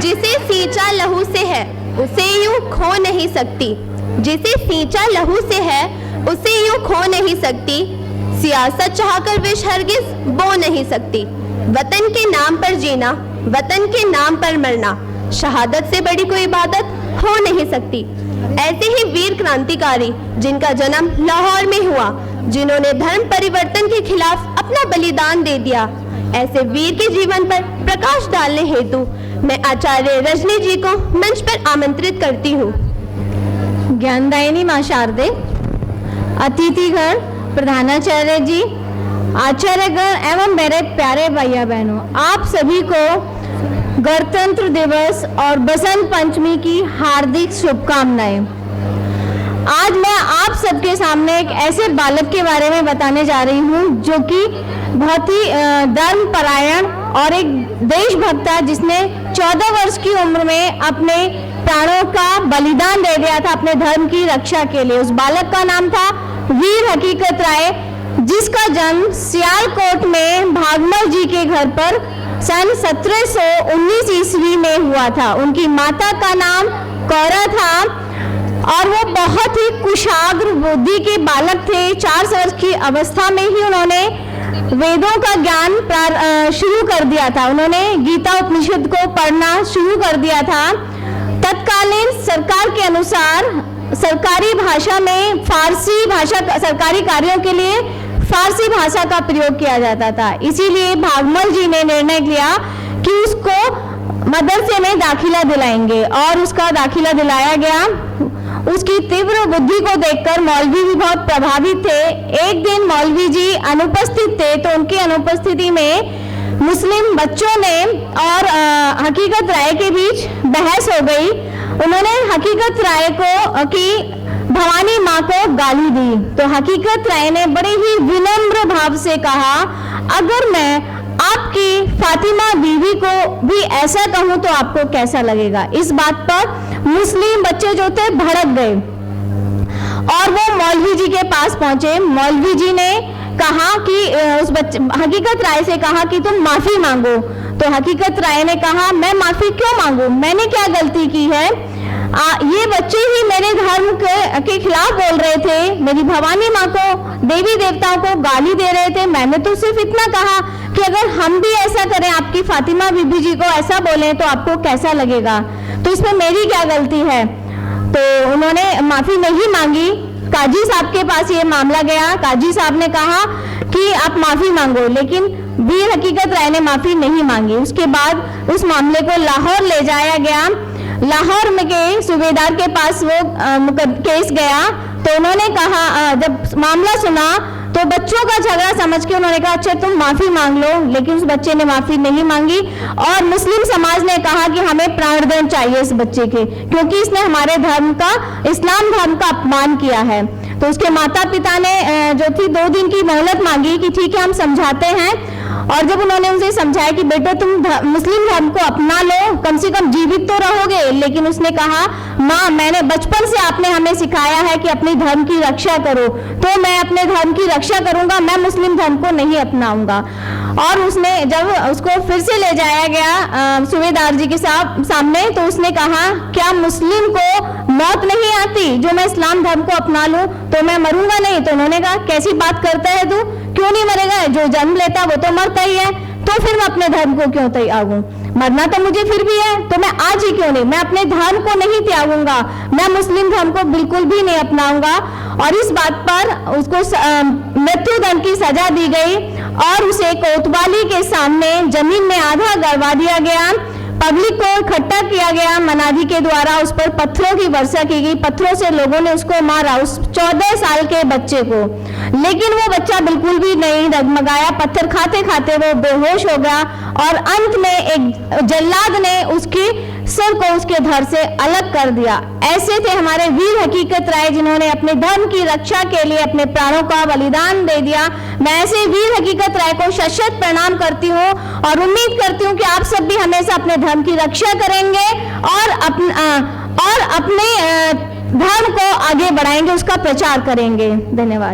जिसे सींचा लहू से है उसे यूं खो नहीं सकती, जिसे सींचा लहू से है उसे यूं खो नहीं सकती, सियासत चाहकर विष हरगिज बो नहीं सकती। वतन के नाम पर जीना, वतन के नाम पर मरना, शहादत से बड़ी कोई इबादत हो नहीं सकती। ऐसे ही वीर क्रांतिकारी जिनका जन्म लाहौर में हुआ, जिन्होंने धर्म परिवर्तन के खिलाफ अपना बलिदान दे दिया, ऐसे वीर के जीवन पर प्रकाश डालने हेतु मैं आचार्य रजनी जी को मंच पर आमंत्रित करती हूँ। ज्ञानदायिनी मां शारदे, अतिथिगण, प्रधानाचार्य जी, आचार्यगण एवं मेरे प्यारे भैया बहनों, आप सभी को गणतंत्र दिवस और बसंत पंचमी की हार्दिक शुभकामनाएं। आज मैं आप सबके सामने एक ऐसे बालक के बारे में बताने जा रही हूं जो कि बहुत ही धर्मपरायण और एक देशभक्त था, जिसने 14 वर्ष की उम्र में अपने प्राणों का बलिदान दे दिया था अपने धर्म की रक्षा के लिए। उस बालक का नाम था वीर हकीकत राय, जिसका जन्म सियालकोट में भागमल जी के घर पर सन 1719 ईस्वी में हुआ था। उनकी माता का नाम कौरा था और वो बहुत ही कुशाग्र बुद्धि के बालक थे। 4 वर्ष की अवस्था में ही उन्होंने वेदों का ज्ञान शुरू कर दिया था। उन्होंने गीता उपनिषद को पढ़ना शुरू कर दिया था। तत्कालीन सरकार के अनुसार सरकारी भाषा में फारसी भाषा, सरकारी कार्यों के लिए फारसी भाषा का प्रयोग किया जाता था। इसीलिए भागमल जी ने निर्णय लिया कि उसको मदरसे में दाखिला दिलाएंगे और उसका दाखिला दिलाया गया। उसकी तीव्र बुद्धि को देखकर मौलवी भी बहुत प्रभावित थे। एक दिन मौलवी जी अनुपस्थित थे, तो उनकी अनुपस्थिति में मुस्लिम बच्चों ने और हकीकत राय के बीच बहस हो गई। उन्होंने हकीकत राय को की भवानी माँ को गाली दी, तो हकीकत राय ने बड़े ही विनम्र भाव से कहा, अगर मैं आपकी फातिमा बीवी को भी ऐसा कहूं तो आपको कैसा लगेगा। इस बात पर मुस्लिम बच्चे जो थे भड़क गए और वो मौलवी जी के पास पहुंचे। मौलवी जी ने कहा कि उस बच्चे हकीकत राय से कहा कि तुम माफी मांगो। तो हकीकत राय ने कहा, मैं माफी क्यों मांगू, मैंने क्या गलती की है। ये बच्चे ही मेरे धर्म के खिलाफ बोल रहे थे, मेरी भवानी माँ को, देवी देवताओं को गाली दे रहे थे। मैंने तो सिर्फ इतना कहा कि अगर हम भी ऐसा करें, आपकी फातिमा बीबी जी को ऐसा बोलें तो आपको कैसा लगेगा, तो इसमें मेरी क्या गलती है। तो उन्होंने माफी नहीं मांगी। काजी साहब के पास ये मामला गया। काजी साहब ने कहा कि आप माफी मांगो, लेकिन वीर हकीकत राय ने माफी नहीं मांगी। उसके बाद उस मामले को लाहौर ले जाया गया। लाहौर में के सूबेदार के पास वो केस गया, तो उन्होंने कहा, जब मामला सुना तो बच्चों का झगड़ा समझ के उन्होंने कहा, अच्छा तुम माफी मांग लो, लेकिन उस बच्चे ने माफी नहीं मांगी। और मुस्लिम समाज ने कहा कि हमें प्राणदंड चाहिए इस बच्चे के, क्योंकि इसने हमारे धर्म का, इस्लाम धर्म का अपमान किया है। तो उसके माता पिता ने जो थी 2 दिन की मोहलत मांगी कि ठीक है हम समझाते हैं। और जब उन्होंने उनसे समझाया कि बेटे तुम मुस्लिम धर्म को अपना लो, कम से कम जीवित तो रहोगे, लेकिन उसने कहा, माँ मैंने बचपन से आपने हमें सिखाया है कि अपने धर्म की रक्षा करो, तो मैं अपने धर्म की रक्षा करूंगा, मैं मुस्लिम धर्म को नहीं अपनाऊंगा। और उसने जब उसको फिर से ले जाया गया सूबेदार जी के सामने, तो उसने कहा, क्या मुस्लिम को मौत नहीं आती जो मैं इस्लाम धर्म को अपना लूं, तो मैं मरूंगा नहीं। तो उन्होंने कहा, कैसी बात करता है तू, क्यों नहीं मरेगा, जो जन्म लेता वो तो मरता ही है, तो फिर मैं अपने धर्म को क्यों त्यागूं, मरना तो मुझे फिर भी है, तो मैं आज ही क्यों नहीं, मैं अपने धर्म को नहीं त्यागूंगा, मैं मुस्लिम धर्म को बिल्कुल भी नहीं अपनाऊंगा। और इस बात पर उसको मृत्युदंड की सजा दी गई और उसे कोतवाली के सामने जमीन में आधा गड़वा दिया गया। पब्लिक को इकट्ठा किया गया, मनादी के द्वारा उस पर पत्थरों की वर्षा की गई, पत्थरों से लोगों ने उसको मारा, उस 14 साल के बच्चे को। लेकिन वो बच्चा बिल्कुल भी नहीं डगमगाया, पत्थर खाते खाते वो बेहोश हो गया और अंत में एक जल्लाद ने उसकी सिर को उसके धड़ से अलग कर दिया। ऐसे थे हमारे वीर हकीकत राय, जिन्होंने अपने धर्म की रक्षा के लिए अपने प्राणों का बलिदान दे दिया। मैं ऐसे वीर हकीकत राय को शत-शत प्रणाम करती हूँ और उम्मीद करती हूँ कि आप सब भी हमेशा अपने धर्म की रक्षा करेंगे और अपने धर्म को आगे बढ़ाएंगे, उसका प्रचार करेंगे। धन्यवाद।